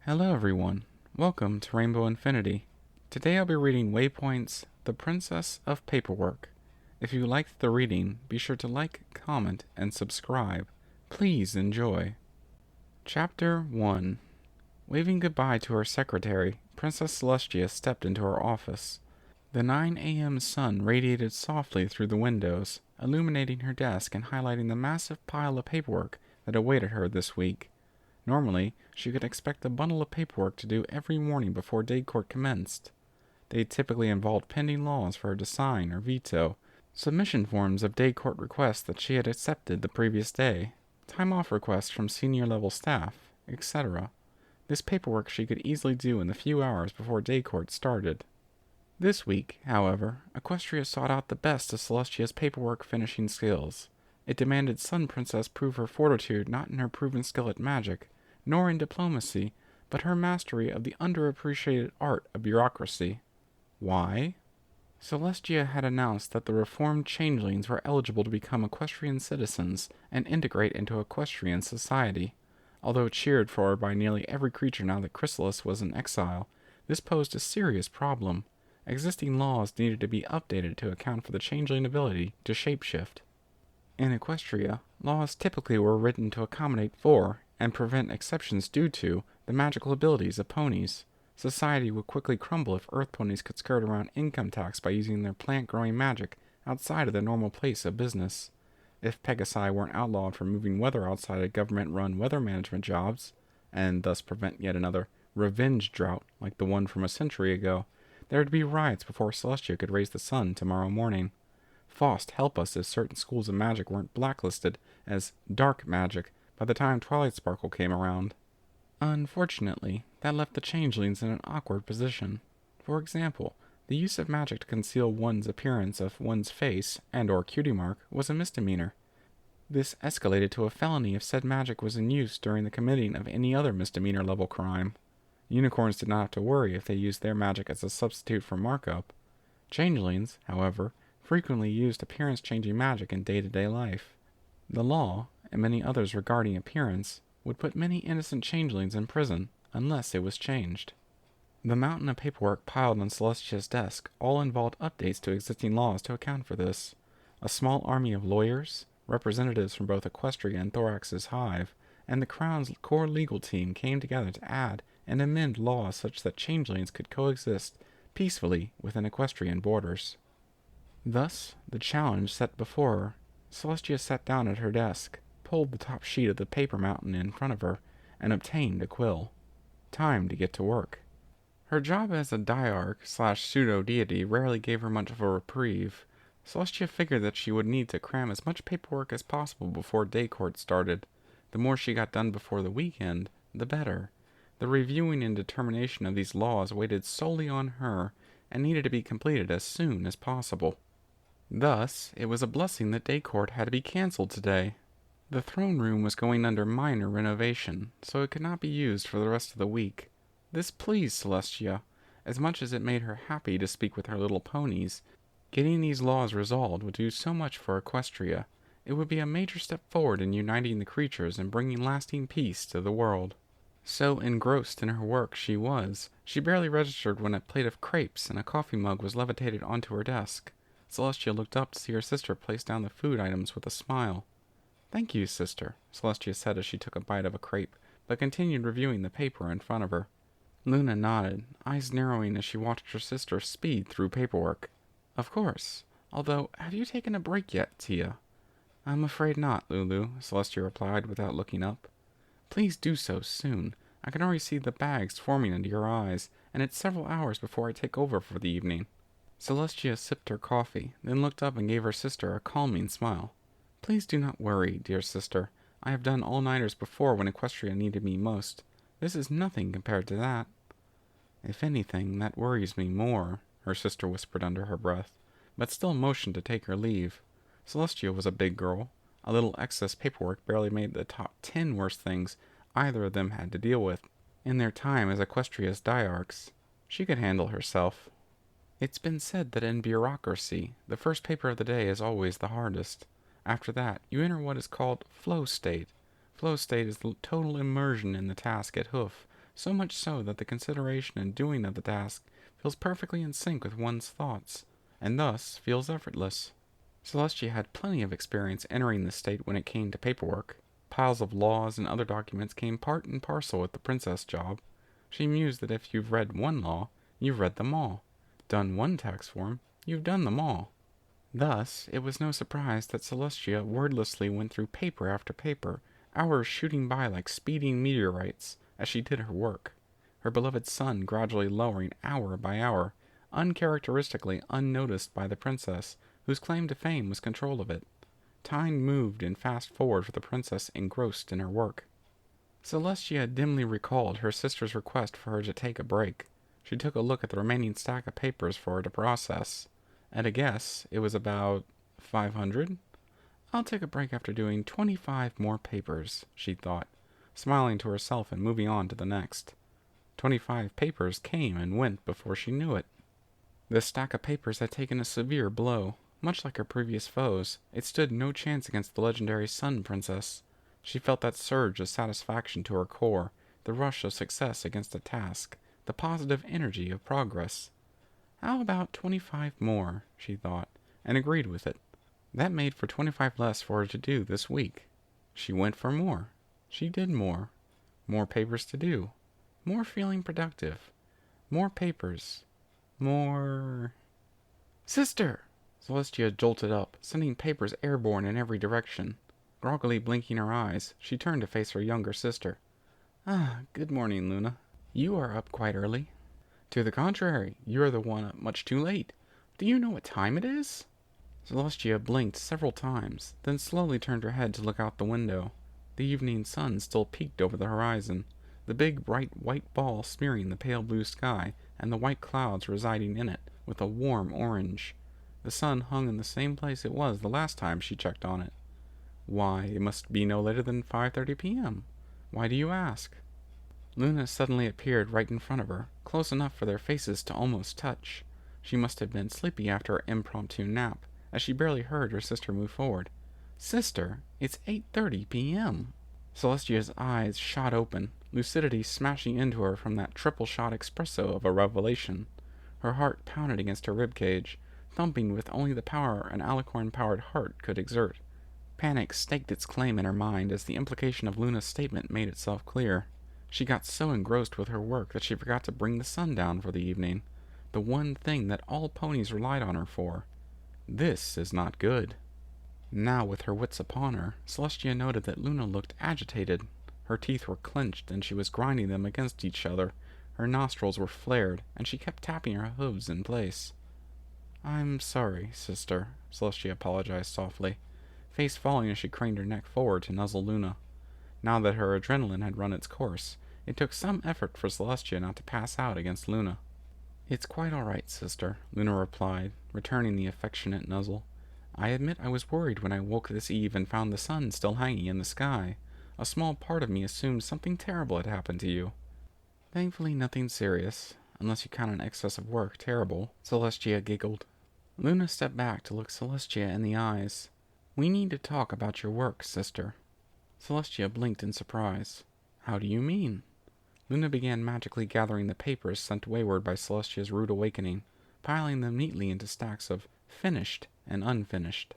Hello everyone, welcome to Rainbow Infinity. Today I'll be reading Waypoint's The Princess of Paperwork. If you liked the reading, be sure to like, comment, and subscribe. Please enjoy. Chapter 1. Waving goodbye to her secretary, Princess Celestia stepped into her office. The 9 a.m. sun radiated softly through the windows, illuminating her desk and highlighting the massive pile of paperwork that awaited her this week. Normally, she could expect a bundle of paperwork to do every morning before day court commenced. They typically involved pending laws for her to sign or veto, submission forms of day court requests that she had accepted the previous day, time off requests from senior level staff, etc. This paperwork she could easily do in the few hours before day court started. This week, however, Equestria sought out the best of Celestia's paperwork finishing skills. It demanded Sun Princess prove her fortitude not in her proven skill at magic, nor in diplomacy, but her mastery of the underappreciated art of bureaucracy. Why? Celestia had announced that the reformed Changelings were eligible to become Equestrian citizens and integrate into Equestrian society. Although cheered for by nearly every creature now that Chrysalis was in exile, this posed a serious problem. Existing laws needed to be updated to account for the changeling ability to shapeshift. In Equestria, laws typically were written to accommodate for, and prevent exceptions due to, the magical abilities of ponies. Society would quickly crumble if earth ponies could skirt around income tax by using their plant-growing magic outside of the normal place of business. If Pegasi weren't outlawed for moving weather outside of government-run weather management jobs, and thus prevent yet another revenge drought like the one from a century ago, there would be riots before Celestia could raise the sun tomorrow morning. Faust help us if certain schools of magic weren't blacklisted as dark magic by the time Twilight Sparkle came around. Unfortunately, that left the Changelings in an awkward position. For example, the use of magic to conceal one's appearance of one's face and or cutie mark was a misdemeanor. This escalated to a felony if said magic was in use during the committing of any other misdemeanor level crime. Unicorns did not have to worry if they used their magic as a substitute for markup. Changelings, however, frequently used appearance-changing magic in day-to-day life. The law, and many others regarding appearance, would put many innocent changelings in prison unless it was changed. The mountain of paperwork piled on Celestia's desk all involved updates to existing laws to account for this. A small army of lawyers, representatives from both Equestria and Thorax's hive, and the Crown's core legal team came together to add and amend laws such that changelings could coexist peacefully within Equestrian borders. Thus, the challenge set before her, Celestia sat down at her desk, pulled the top sheet of the paper mountain in front of her, and obtained a quill. Time to get to work. Her job as a Diarch/pseudo-deity rarely gave her much of a reprieve. Celestia figured that she would need to cram as much paperwork as possible before day court started. The more she got done before the weekend, the better. The reviewing and determination of these laws waited solely on her, and needed to be completed as soon as possible. Thus, it was a blessing that day court had to be cancelled today. The throne room was going under minor renovation, so it could not be used for the rest of the week. This pleased Celestia, as much as it made her happy to speak with her little ponies. Getting these laws resolved would do so much for Equestria. It would be a major step forward in uniting the creatures and bringing lasting peace to the world. So engrossed in her work she barely registered when a plate of crepes and a coffee mug was levitated onto her desk. Celestia looked up to see her sister place down the food items with a smile. "Thank you, sister," Celestia said as she took a bite of a crepe, but continued reviewing the paper in front of her. Luna nodded, eyes narrowing as she watched her sister speed through paperwork. "Of course. Although, have you taken a break yet, Tia?" "I'm afraid not, Lulu," Celestia replied without looking up. "Please do so soon. I can already see the bags forming under your eyes, and it's several hours before I take over for the evening." Celestia sipped her coffee, then looked up and gave her sister a calming smile. "Please do not worry, dear sister. I have done all-nighters before when Equestria needed me most. This is nothing compared to that." "If anything, that worries me more," her sister whispered under her breath, but still motioned to take her leave. Celestia was a big girl. A little excess paperwork barely made the top 10 worst things either of them had to deal with in their time as Equestria's Diarchs. She could handle herself. It's been said that in bureaucracy, the first paper of the day is always the hardest. After that, you enter what is called flow state. Flow state is the total immersion in the task at hoof, so much so that the consideration and doing of the task feels perfectly in sync with one's thoughts, and thus feels effortless. Celestia had plenty of experience entering this state when it came to paperwork. Piles of laws and other documents came part and parcel with the princess job. She mused that if you've read one law, you've read them all. Done one tax form, you've done them all. Thus, it was no surprise that Celestia wordlessly went through paper after paper, hours shooting by like speeding meteorites as she did her work, her beloved sun gradually lowering hour by hour, uncharacteristically unnoticed by the princess, whose claim to fame was control of it. Time moved in fast forward for the princess engrossed in her work. Celestia dimly recalled her sister's request for her to take a break. She took a look at the remaining stack of papers for her to process. At a guess, it was about 500? I'll take a break after doing 25 more papers, she thought, smiling to herself and moving on to the next. 25 papers came and went before she knew it. The stack of papers had taken a severe blow. Much like her previous foes, it stood no chance against the legendary Sun Princess. She felt that surge of satisfaction to her core, the rush of success against a task, the positive energy of progress. How about 25 more, she thought, and agreed with it. That made for 25 less for her to do this week. She went for more. She did more. More papers to do. More feeling productive. More papers. More... Sister! Celestia jolted up, sending papers airborne in every direction. Groggily blinking her eyes, she turned to face her younger sister. Ah, good morning, Luna. You are up quite early. To the contrary, you are the one up much too late. Do you know what time it is? Celestia blinked several times, then slowly turned her head to look out the window. The evening sun still peeked over the horizon, the big bright white ball smearing the pale blue sky and the white clouds residing in it with a warm orange. The sun hung in the same place it was the last time she checked on it. Why, it must be no later than 5:30 p.m. Why do you ask? Luna suddenly appeared right in front of her, close enough for their faces to almost touch. She must have been sleepy after her impromptu nap, as she barely heard her sister move forward. Sister, it's 8:30 p.m. Celestia's eyes shot open, lucidity smashing into her from that triple-shot espresso of a revelation. Her heart pounded against her ribcage, thumping with only the power an alicorn-powered heart could exert. Panic staked its claim in her mind as the implication of Luna's statement made itself clear. She got so engrossed with her work that she forgot to bring the sun down for the evening, the one thing that all ponies relied on her for. This is not good. Now, with her wits upon her, Celestia noted that Luna looked agitated. Her teeth were clenched, and she was grinding them against each other. Her nostrils were flared, and she kept tapping her hooves in place. I'm sorry, sister, Celestia apologized softly, face falling as she craned her neck forward to nuzzle Luna. Now that her adrenaline had run its course, it took some effort for Celestia not to pass out against Luna. It's quite all right, sister, Luna replied, returning the affectionate nuzzle. I admit I was worried when I woke this eve and found the sun still hanging in the sky. A small part of me assumed something terrible had happened to you. Thankfully nothing serious, unless you count an excess of work terrible, Celestia giggled. Luna stepped back to look Celestia in the eyes. We need to talk about your work, sister. Celestia blinked in surprise. How do you mean? Luna began magically gathering the papers sent wayward by Celestia's rude awakening, piling them neatly into stacks of finished and unfinished.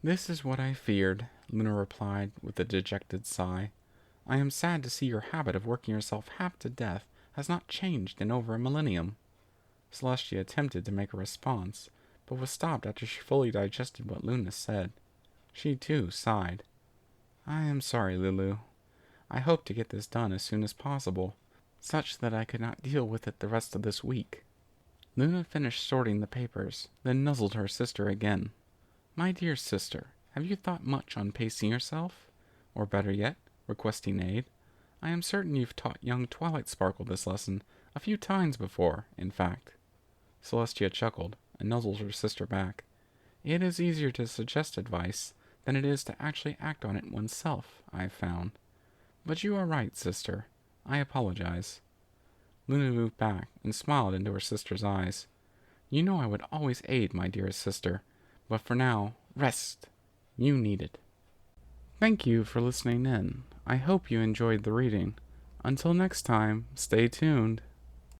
This is what I feared, Luna replied with a dejected sigh. I am sad to see your habit of working yourself half to death has not changed in over a millennium. Celestia attempted to make a response, but was stopped after she fully digested what Luna said. She, too, sighed. I am sorry, Lulu. I hope to get this done as soon as possible, such that I could not deal with it the rest of this week. Luna finished sorting the papers, then nuzzled her sister again. My dear sister, have you thought much on pacing yourself? Or better yet, requesting aid? I am certain you've taught young Twilight Sparkle this lesson a few times before, in fact. Celestia chuckled and nuzzled her sister back. It is easier to suggest advice than it is to actually act on it oneself, I've found. But you are right, sister. I apologize. Luna moved back and smiled into her sister's eyes. You know I would always aid my dearest sister, but for now, rest. You need it. Thank you for listening in. I hope you enjoyed the reading. Until next time, stay tuned.